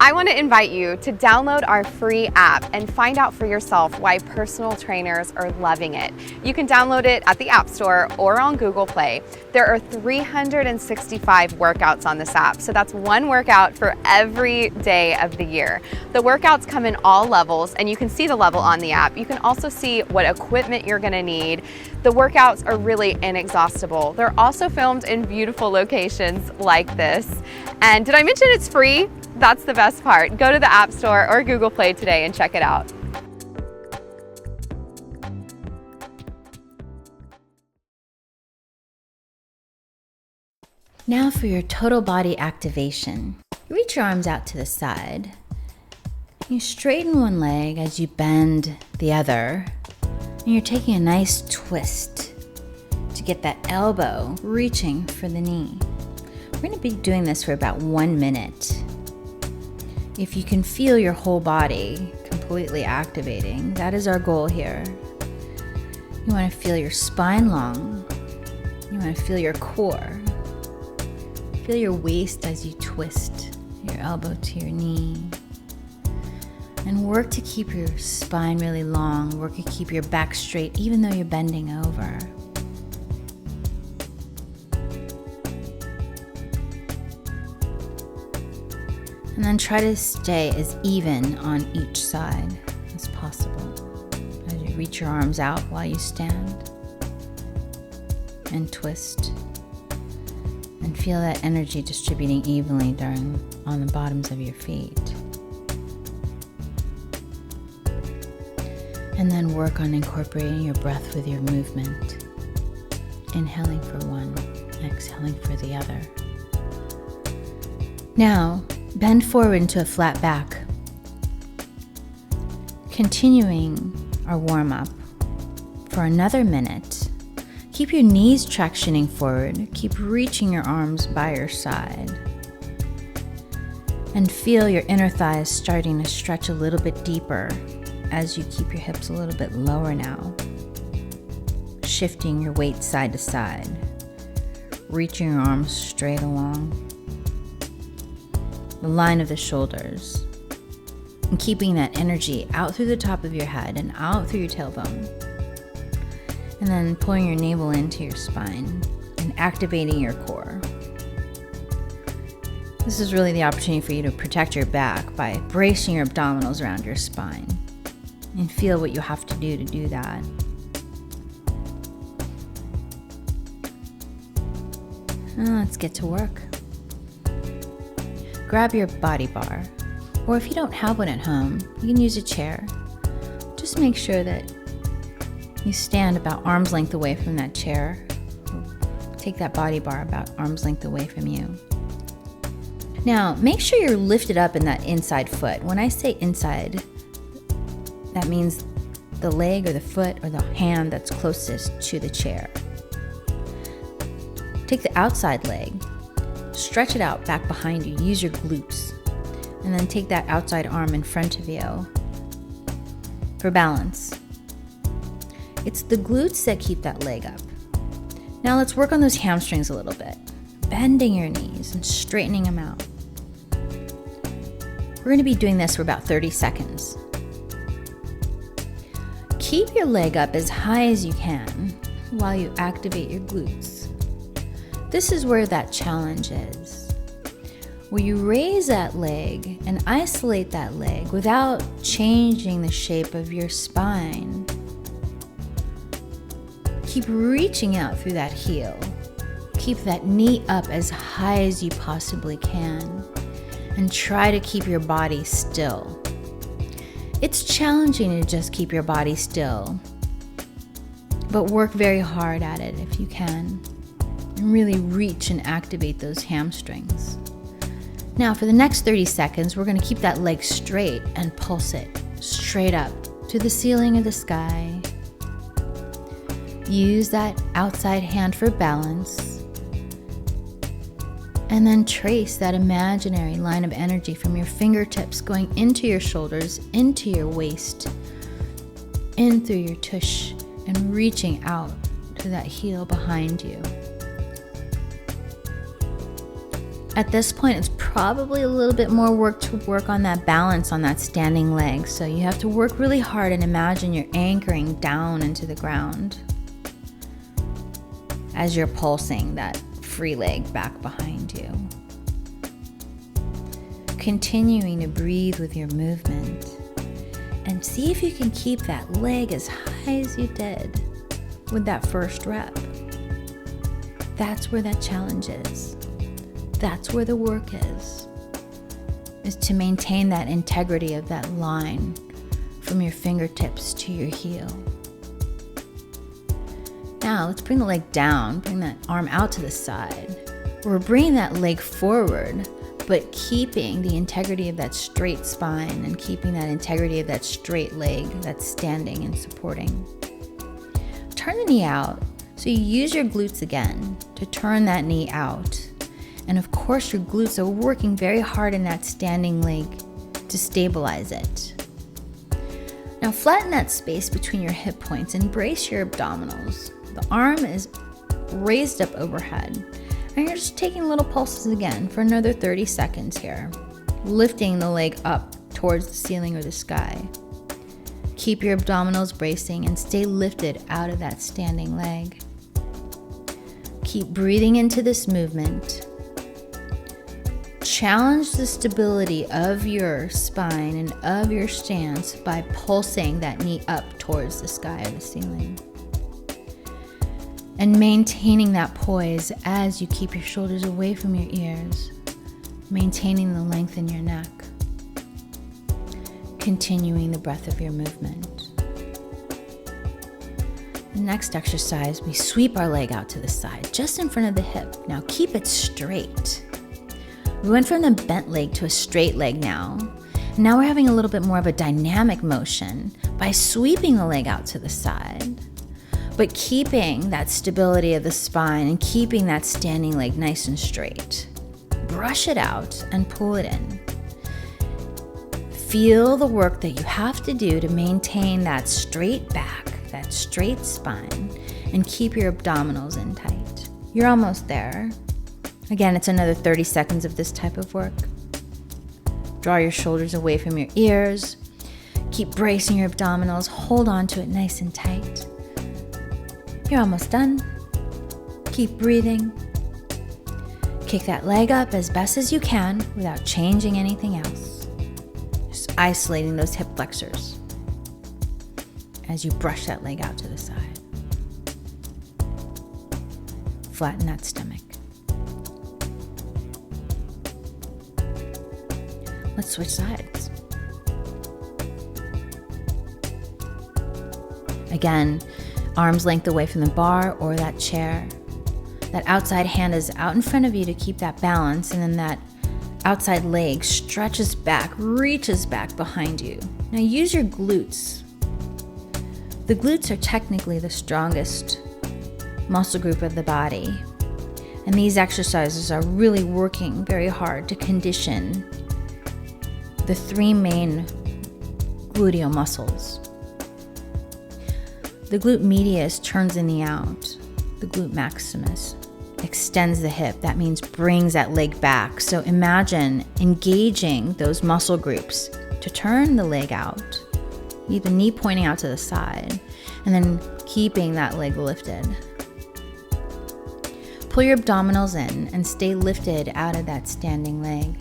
I want to invite you to download our free app and find out for yourself why personal trainers are loving it. You can download it at the App Store or on Google Play. There are 365 workouts on this app, so that's one workout for every day of the year. The workouts come in all levels, and you can see the level on the app. You can also see what equipment you're going to need. The workouts are really inexhaustible. They're also filmed in beautiful locations like this. And did I mention it's free? That's the best part. Go to the App Store or Google Play today and check it out. Now for your total body activation. Reach your arms out to the side. You straighten one leg as you bend the other. And you're taking a nice twist to get that elbow reaching for the knee. We're going to be doing this for about 1 minute. If you can feel your whole body completely activating, that is our goal here. You want to feel your spine long. You want to feel your core. Feel your waist as you twist your elbow to your knee. And work to keep your spine really long. Work to keep your back straight even though you're bending over. And then try to stay as even on each side as possible as you reach your arms out while you stand and twist. And feel that energy distributing evenly on the bottoms of your feet. And then work on incorporating your breath with your movement. Inhaling for one, exhaling for the other. Now, bend forward into a flat back. Continuing our warm-up for another minute. Keep your knees tractioning forward. Keep reaching your arms by your side. And feel your inner thighs starting to stretch a little bit deeper as you keep your hips a little bit lower now. Shifting your weight side to side. Reaching your arms straight along the line of the shoulders. And keeping that energy out through the top of your head and out through your tailbone. And then pulling your navel into your spine and activating your core. This is really the opportunity for you to protect your back by bracing your abdominals around your spine. And feel what you have to do that. Now let's get to work. Grab your body bar, or if you don't have one at home, you can use a chair. Just make sure that you stand about arm's length away from that chair. Take that body bar about arm's length away from you. Now, make sure you're lifted up in that inside foot. When I say inside, that means the leg or the foot or the hand that's closest to the chair. Take the outside leg, stretch it out back behind you, use your glutes, and then take that outside arm in front of you for balance. It's the glutes that keep that leg up. Now let's work on those hamstrings a little bit, bending your knees and straightening them out. We're going to be doing this for about 30 seconds. Keep your leg up as high as you can while you activate your glutes. This is where that challenge is, where you raise that leg and isolate that leg without changing the shape of your spine. Keep reaching out through that heel. Keep that knee up as high as you possibly can, and try to keep your body still. It's challenging to just keep your body still, but work very hard at it if you can, and really reach and activate those hamstrings. Now for the next 30 seconds, we're going to keep that leg straight and pulse it straight up to the ceiling of the sky. Use that outside hand for balance. And then trace that imaginary line of energy from your fingertips going into your shoulders, into your waist, in through your tush, and reaching out to that heel behind you. At this point, it's probably a little bit more work to work on that balance on that standing leg. So you have to work really hard and imagine you're anchoring down into the ground as you're pulsing that free leg back behind you. Continuing to breathe with your movement and see if you can keep that leg as high as you did with that first rep. That's where that challenge is. That's where the work is to maintain that integrity of that line from your fingertips to your heel. Now let's bring the leg down, bring that arm out to the side. We're bringing that leg forward, but keeping the integrity of that straight spine and keeping that integrity of that straight leg that's standing and supporting. Turn the knee out, so you use your glutes again to turn that knee out. And of course, your glutes are working very hard in that standing leg to stabilize it. Now flatten that space between your hip points and brace your abdominals. The arm is raised up overhead. And you're just taking little pulses again for another 30 seconds here. Lifting the leg up towards the ceiling or the sky. Keep your abdominals bracing and stay lifted out of that standing leg. Keep breathing into this movement. Challenge the stability of your spine and of your stance by pulsing that knee up towards the sky or the ceiling. And maintaining that poise as you keep your shoulders away from your ears, maintaining the length in your neck, continuing the breadth of your movement. The next exercise, we sweep our leg out to the side, just in front of the hip. Now keep it straight. We went from the bent leg to a straight leg now. Now we're having a little bit more of a dynamic motion by sweeping the leg out to the side, but keeping that stability of the spine and keeping that standing leg nice and straight. Brush it out and pull it in. Feel the work that you have to do to maintain that straight back, that straight spine, and keep your abdominals in tight. You're almost there. Again, it's another 30 seconds of this type of work. Draw your shoulders away from your ears. Keep bracing your abdominals. Hold on to it nice and tight. You're almost done. Keep breathing. Kick that leg up as best as you can without changing anything else. Just isolating those hip flexors as you brush that leg out to the side. Flatten that stomach. Let's switch sides. Again, arms length away from the bar or that chair. That outside hand is out in front of you to keep that balance, and then that outside leg stretches back, reaches back behind you. Now use your glutes. The glutes are technically the strongest muscle group of the body, and these exercises are really working very hard to condition the three main gluteal muscles. The glute medius turns the knee out. The glute maximus extends the hip. That means brings that leg back. So imagine engaging those muscle groups to turn the leg out. Leave the knee pointing out to the side, and then keeping that leg lifted. Pull your abdominals in and stay lifted out of that standing leg.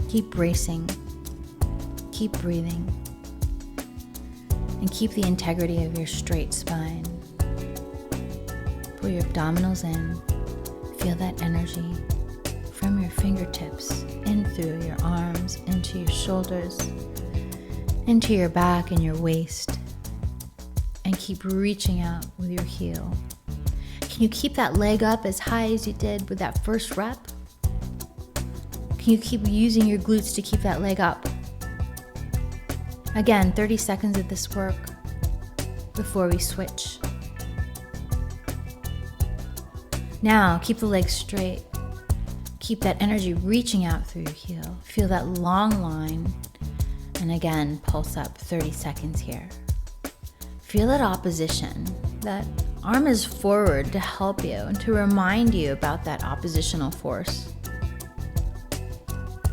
Keep bracing, keep breathing, and keep the integrity of your straight spine. Pull your abdominals in, feel that energy from your fingertips in through your arms, into your shoulders, into your back and your waist, and keep reaching out with your heel. Can you keep that leg up as high as you did with that first rep? Can you keep using your glutes to keep that leg up? Again, 30 seconds of this work before we switch. Now, keep the leg straight. Keep that energy reaching out through your heel. Feel that long line. And again, pulse up 30 seconds here. Feel that opposition, that arm is forward to help you and to remind you about that oppositional force.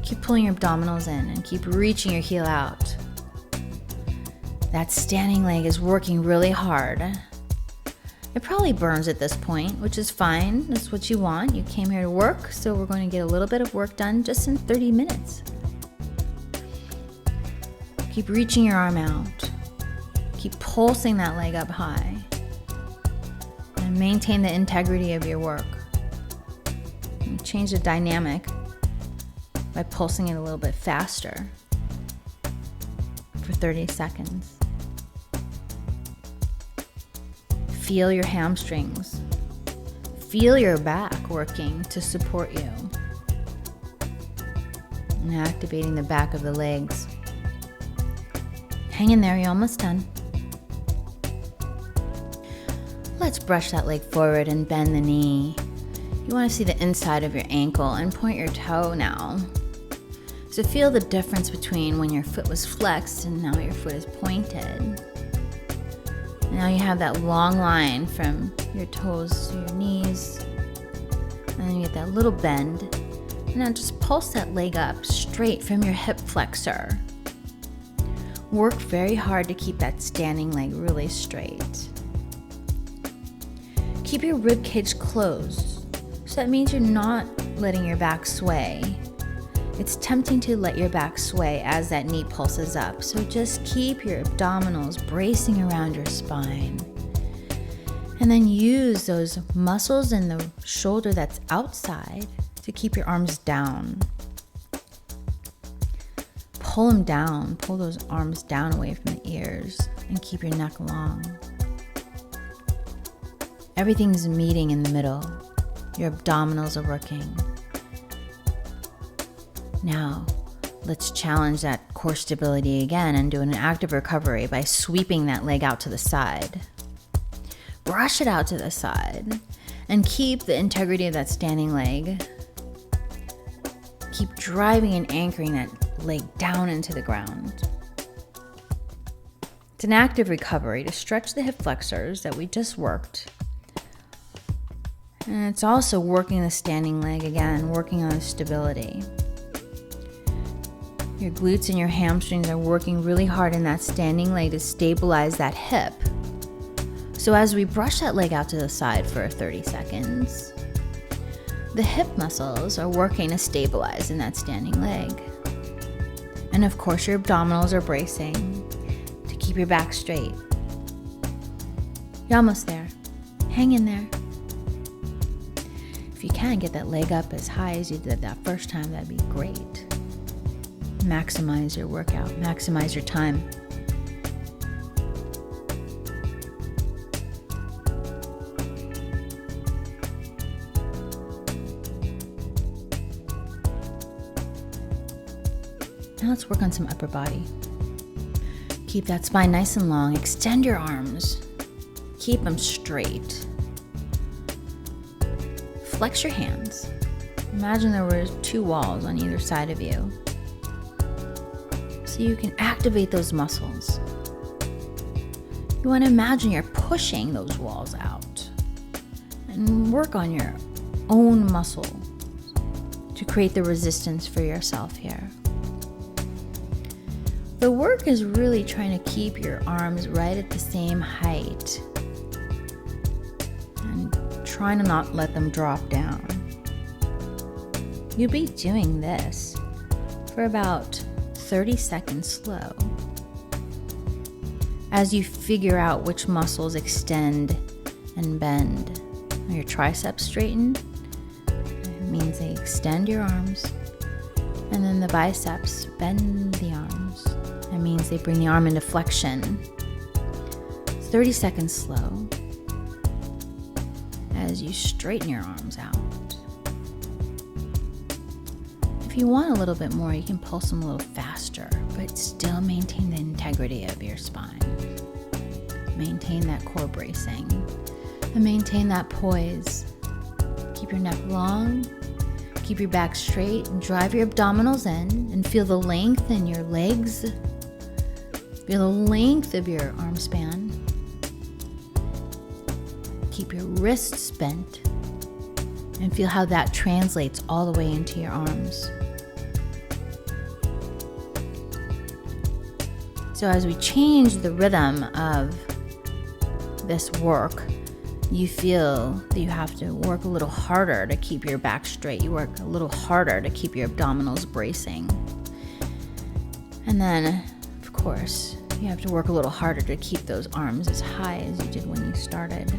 Keep pulling your abdominals in and keep reaching your heel out. That standing leg is working really hard. It probably burns at this point, which is fine. That's what you want. You came here to work, so we're going to get a little bit of work done just in 30 minutes. Keep reaching your arm out. Keep pulsing that leg up high. And maintain the integrity of your work. And change the dynamic by pulsing it a little bit faster for 30 seconds. Feel your hamstrings. Feel your back working to support you. And activating the back of the legs. Hang in there, you're almost done. Let's brush that leg forward and bend the knee. You want to see the inside of your ankle and point your toe now. So feel the difference between when your foot was flexed and now your foot is pointed. Now you have that long line from your toes to your knees. And then you get that little bend. And now just pulse that leg up straight from your hip flexor. Work very hard to keep that standing leg really straight. Keep your rib cage closed. So that means you're not letting your back sway. It's tempting to let your back sway as that knee pulses up. So just keep your abdominals bracing around your spine. And then use those muscles in the shoulder that's outside to keep your arms down. Pull them down. Pull those arms down away from the ears and keep your neck long. Everything's meeting in the middle. Your abdominals are working. Now, let's challenge that core stability again and do an active recovery by sweeping that leg out to the side. Brush it out to the side and keep the integrity of that standing leg. Keep driving and anchoring that leg down into the ground. It's an active recovery to stretch the hip flexors that we just worked. And it's also working the standing leg again, working on the stability. Your glutes and your hamstrings are working really hard in that standing leg to stabilize that hip. So as we brush that leg out to the side for 30 seconds, the hip muscles are working to stabilize in that standing leg. And of course, your abdominals are bracing to keep your back straight. You're almost there. Hang in there. If you can, get that leg up as high as you did that first time, that'd be great. Maximize your workout, maximize your time. Now let's work on some upper body. Keep that spine nice and long. Extend your arms. Keep them straight. Flex your hands. Imagine there were 2 walls on either side of you. So you can activate those muscles. You want to imagine you're pushing those walls out and work on your own muscle to create the resistance for yourself here. The work is really trying to keep your arms right at the same height and trying to not let them drop down. You'll be doing this for about 30 seconds slow. As you figure out which muscles extend and bend. When your triceps straighten, it means they extend your arms. And then the biceps bend the arms. That means they bring the arm into flexion. 30 seconds slow as you straighten your arms out. If you want a little bit more, you can pulse them a little faster, but still maintain the integrity of your spine. Maintain that core bracing and maintain that poise. Keep your neck long, keep your back straight, and drive your abdominals in and feel the length in your legs. Feel the length of your arm span. keep your wrists bent, and feel how that translates all the way into your arms. So as we change the rhythm of this work, you feel that you have to work a little harder to keep your back straight. You work a little harder to keep your abdominals bracing. And then, of course, you have to work a little harder to keep those arms as high as you did when you started.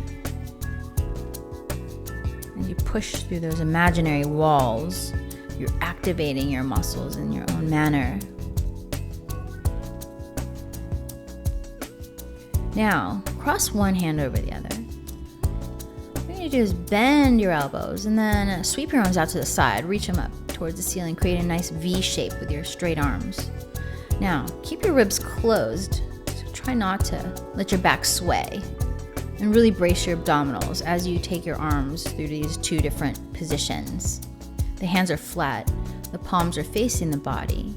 As you push through those imaginary walls, you're activating your muscles in your own manner. Now, cross one hand over the other. What you're going to do is bend your elbows and then sweep your arms out to the side. Reach them up towards the ceiling. Create a nice V shape with your straight arms. Now, keep your ribs closed. So try not to let your back sway. And really brace your abdominals as you take your arms through these two different positions. The hands are flat. The palms are facing the body.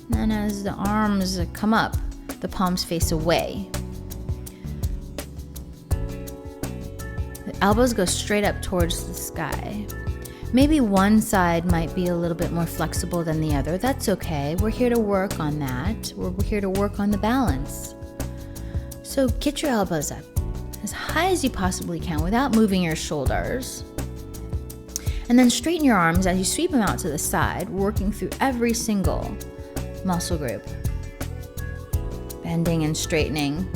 And then as the arms come up, the palms face away. The elbows go straight up towards the sky. Maybe one side might be a little bit more flexible than the other. That's okay. We're here to work on that. We're here to work on the balance. So get your elbows up as high as you possibly can without moving your shoulders. And then straighten your arms as you sweep them out to the side, working through every single muscle group. Bending and straightening,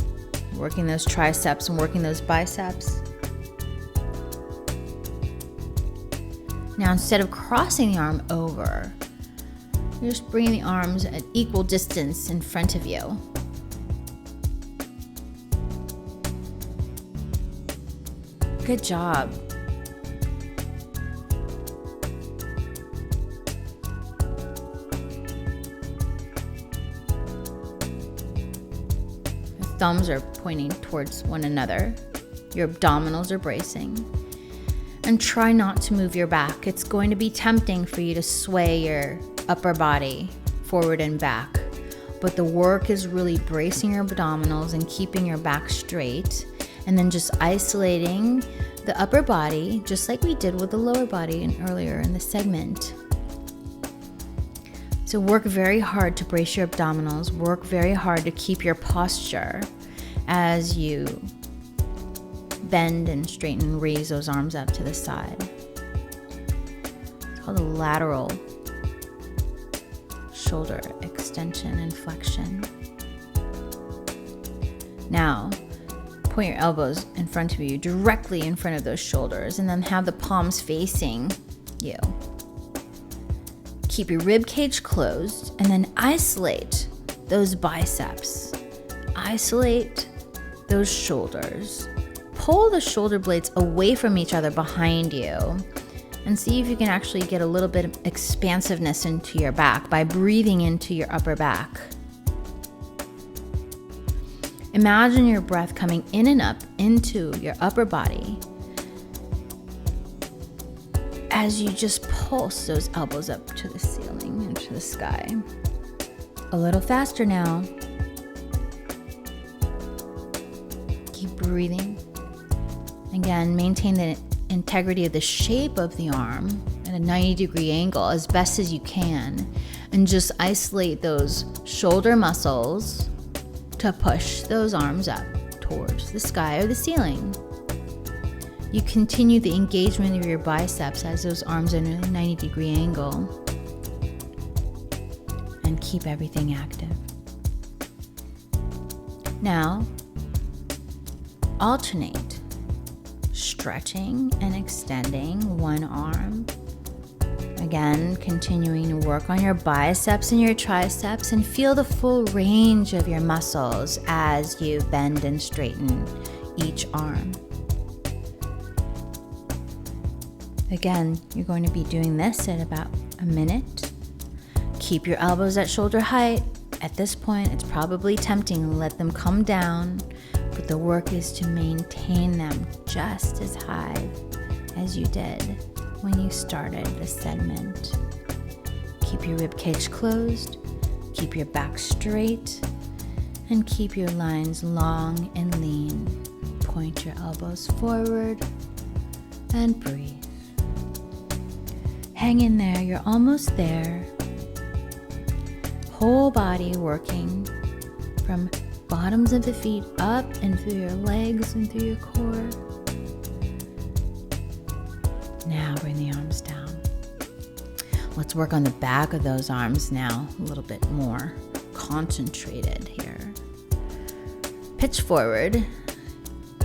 working those triceps and working those biceps. Now, instead of crossing the arm over, you're just bringing the arms at equal distance in front of you. Good job. The thumbs are pointing towards one another. Your abdominals are bracing. And try not to move your back. It's going to be tempting for you to sway your upper body forward and back. But the work is really bracing your abdominals and keeping your back straight. And then just isolating the upper body, just like we did with the lower body earlier in the segment. So work very hard to brace your abdominals. Work very hard to keep your posture as you bend and straighten and raise those arms up to the side. It's called a lateral shoulder extension and flexion. Now, point your elbows in front of you, directly in front of those shoulders, and then have the palms facing you. Keep your rib cage closed, and then isolate those biceps. Isolate those shoulders. Pull the shoulder blades away from each other behind you and see if you can actually get a little bit of expansiveness into your back by breathing into your upper back. Imagine your breath coming in and up into your upper body as you just pulse those elbows up to the ceiling and to the sky. A little faster now. Keep breathing. Again, maintain the integrity of the shape of the arm at a 90-degree angle as best as you can, and just isolate those shoulder muscles to push those arms up towards the sky or the ceiling. You continue the engagement of your biceps as those arms are in a 90-degree angle, and keep everything active. Now, alternate stretching and extending one arm. Again, continuing to work on your biceps and your triceps and feel the full range of your muscles as you bend and straighten each arm. Again, you're going to be doing this at about a minute. Keep your elbows at shoulder height. At this point, it's probably tempting to let them come down, but the work is to maintain them just as high as you did when you started the segment. Keep your rib cage closed, keep your back straight, and keep your lines long and lean, point your elbows forward and breathe. Hang in there, you're almost there. Whole body working from bottoms of the feet up and through your legs and through your core. Now bring the arms down. Let's work on the back of those arms now, a little bit more concentrated here. Pitch forward.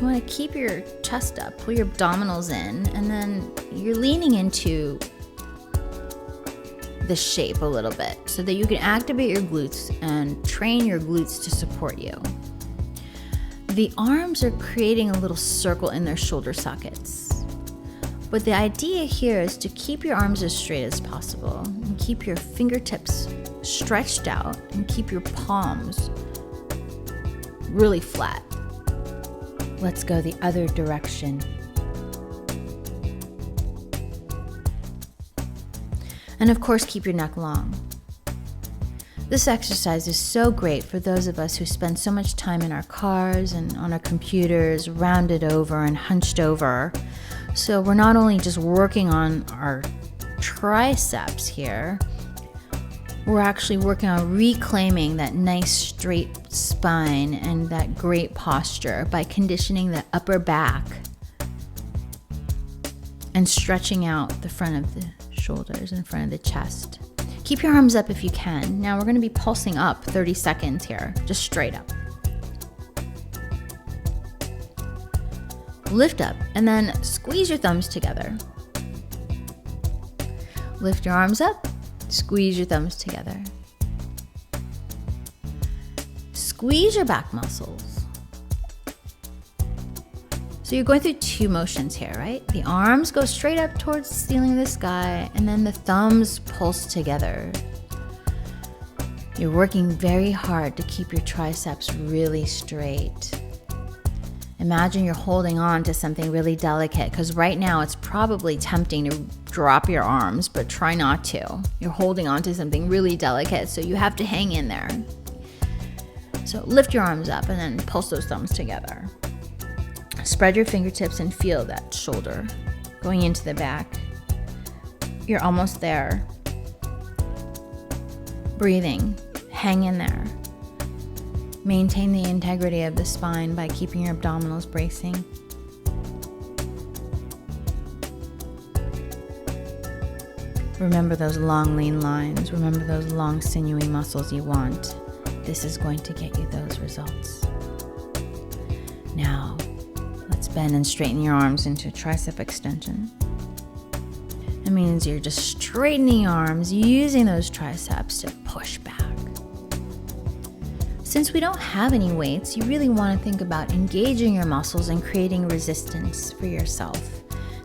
You want to keep your chest up, pull your abdominals in, and then you're leaning into the shape a little bit so that you can activate your glutes and train your glutes to support you. The arms are creating a little circle in their shoulder sockets. But the idea here is to keep your arms as straight as possible and keep your fingertips stretched out and keep your palms really flat. Let's go the other direction. And of course, keep your neck long. This exercise is so great for those of us who spend so much time in our cars and on our computers, rounded over and hunched over. So we're not only just working on our triceps here, we're actually working on reclaiming that nice straight spine and that great posture by conditioning the upper back and stretching out the front of the shoulders in front of the chest. Keep your arms up if you can. Now we're going to be pulsing up 30 seconds here, just straight up. Lift up and then squeeze your thumbs together. Lift your arms up, squeeze your thumbs together. Squeeze your back muscles. So you're going through two motions here, right? The arms go straight up towards the ceiling of the sky, and then the thumbs pulse together. You're working very hard to keep your triceps really straight. Imagine you're holding on to something really delicate, because right now it's probably tempting to drop your arms, but try not to. You're holding on to something really delicate, so you have to hang in there. So lift your arms up and then pulse those thumbs together. Spread your fingertips and feel that shoulder going into the back. You're almost there. Breathing, hang in there. Maintain the integrity of the spine by keeping your abdominals bracing. Remember those long lean lines. Remember those long sinewy muscles you want. This is going to get you those results. Now, let's bend and straighten your arms into tricep extension. It means you're just straightening your arms, using those triceps to push back. Since we don't have any weights, you really want to think about engaging your muscles and creating resistance for yourself.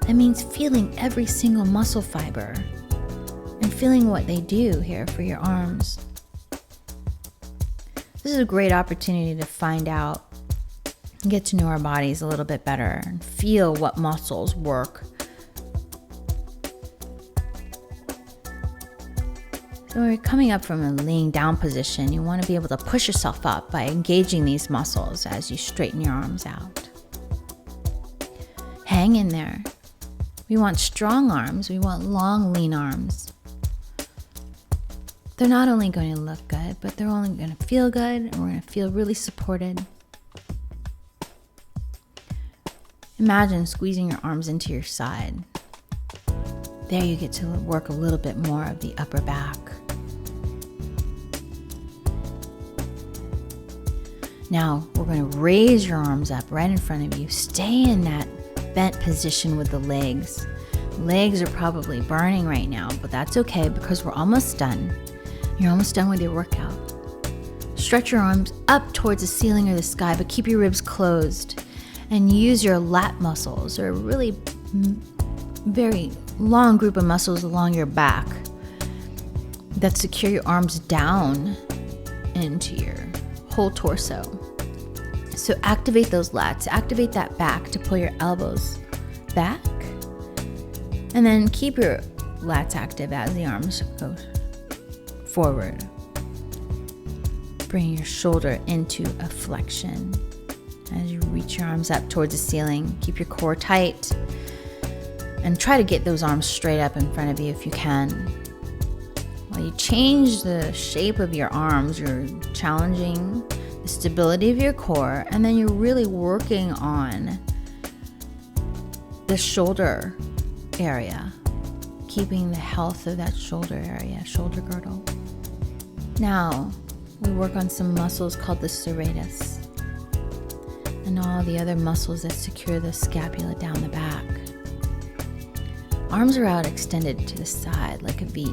That means feeling every single muscle fiber and feeling what they do here for your arms. This is a great opportunity to find out and get to know our bodies a little bit better and feel what muscles work. So when you're coming up from a laying down position, you want to be able to push yourself up by engaging these muscles as you straighten your arms out. Hang in there. We want strong arms. We want long, lean arms. They're not only going to look good, but they're only going to feel good, and we're going to feel really supported. Imagine squeezing your arms into your side. There you get to work a little bit more of the upper back. Now we're going to raise your arms up right in front of you. Stay in that bent position with the legs. Legs are probably burning right now, but that's okay because we're almost done. You're almost done with your workout. Stretch your arms up towards the ceiling or the sky, but keep your ribs closed. And use your lat muscles, or a really very long group of muscles along your back that secure your arms down into your whole torso. So activate those lats, activate that back to pull your elbows back, and then keep your lats active as the arms go forward. Bring your shoulder into a flexion as you reach your arms up towards the ceiling. Keep your core tight and try to get those arms straight up in front of you if you can. While you change the shape of your arms, you're challenging the stability of your core, and then you're really working on the shoulder area, keeping the health of that shoulder area, shoulder girdle. Now, we work on some muscles called the serratus and all the other muscles that secure the scapula down the back. Arms are out extended to the side like a V.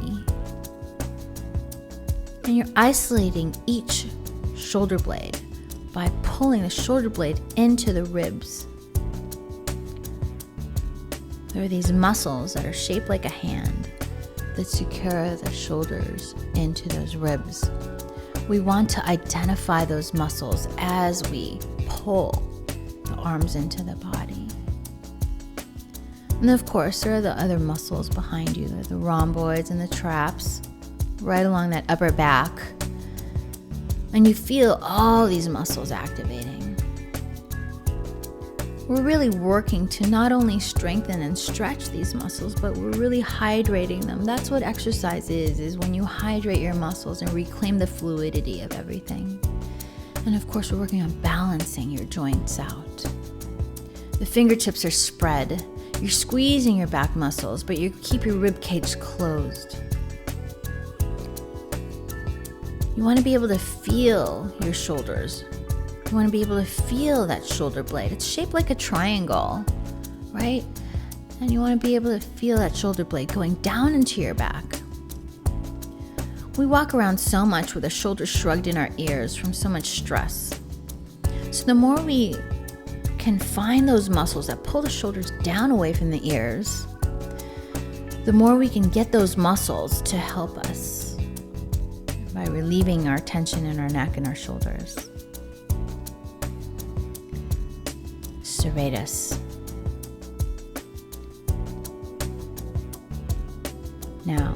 And you're isolating each shoulder blade by pulling the shoulder blade into the ribs. There are these muscles that are shaped like a hand that secure the shoulders into those ribs. We want to identify those muscles as we pull the arms into the body. And of course, there are the other muscles behind you, the rhomboids and the traps, right along that upper back. And you feel all these muscles activating. We're really working to not only strengthen and stretch these muscles, but we're really hydrating them. That's what exercise is when you hydrate your muscles and reclaim the fluidity of everything. And of course, we're working on balancing your joints out. The fingertips are spread. You're squeezing your back muscles, but you keep your rib cage closed. You want to be able to feel your shoulders. You want to be able to feel that shoulder blade. It's shaped like a triangle, right? And you want to be able to feel that shoulder blade going down into your back. We walk around so much with the shoulders shrugged in our ears from so much stress. So the more we can find those muscles that pull the shoulders down away from the ears, the more we can get those muscles to help us by relieving our tension in our neck and our shoulders. Serratus. Now,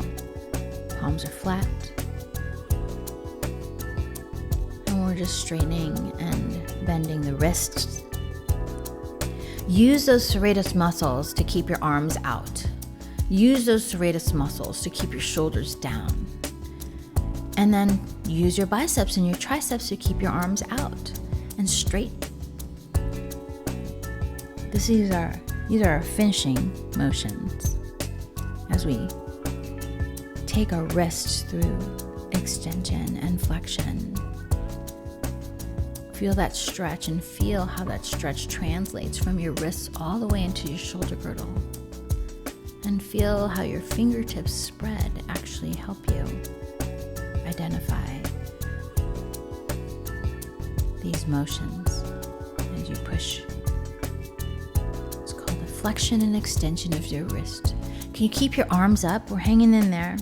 palms are flat. And we're just straightening and bending the wrists. Use those serratus muscles to keep your arms out. Use those serratus muscles to keep your shoulders down. And then use your biceps and your triceps to keep your arms out and straight. These are our finishing motions as we take our wrists through extension and flexion. Feel that stretch and feel how that stretch translates from your wrists all the way into your shoulder girdle. And feel how your fingertips spread actually help you identify these motions as you push. It's called the flexion and extension of your wrist. Can you keep your arms up? We're hanging in there.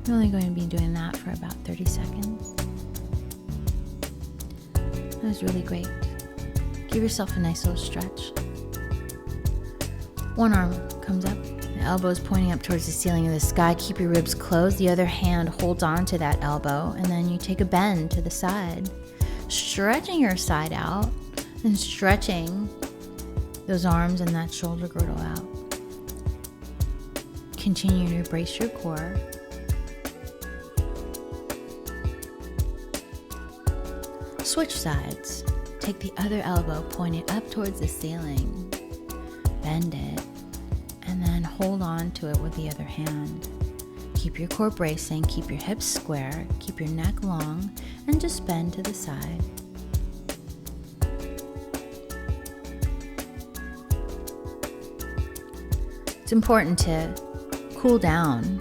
You're only going to be doing that for about 30 seconds. That was really great. Give yourself a nice little stretch. One arm comes up, the elbow is pointing up towards the ceiling of the sky. Keep your ribs closed. The other hand holds on to that elbow, and then you take a bend to the side, stretching your side out and stretching those arms and that shoulder girdle out. Continue to brace your core. Switch sides. Take the other elbow, point it up towards the ceiling, bend it, and then hold on to it with the other hand. Keep your core bracing, keep your hips square, keep your neck long, and just bend to the side. It's important to cool down,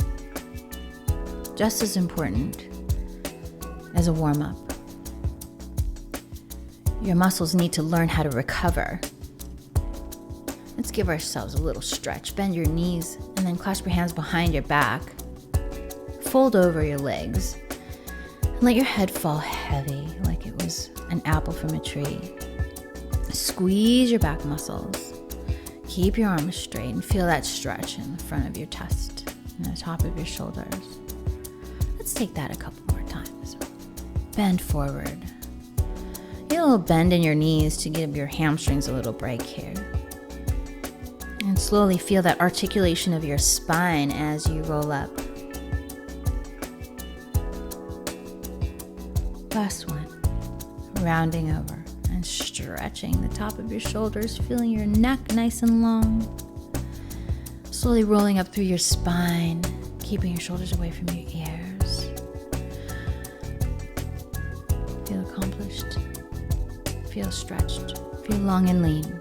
just as important as a warm-up. Your muscles need to learn how to recover. Let's give ourselves a little stretch. Bend your knees and then clasp your hands behind your back. Fold over your legs and let your head fall heavy like it was an apple from a tree. Squeeze your back muscles. Keep your arms straight and feel that stretch in the front of your chest and the top of your shoulders. Let's take that a couple more times. Bend forward. Get a little bend in your knees to give your hamstrings a little break here. And slowly feel that articulation of your spine as you roll up. Last one. Rounding over and stretching the top of your shoulders, feeling your neck nice and long. Slowly rolling up through your spine, keeping your shoulders away from your ears. Feel accomplished. Feel stretched. Feel long and lean.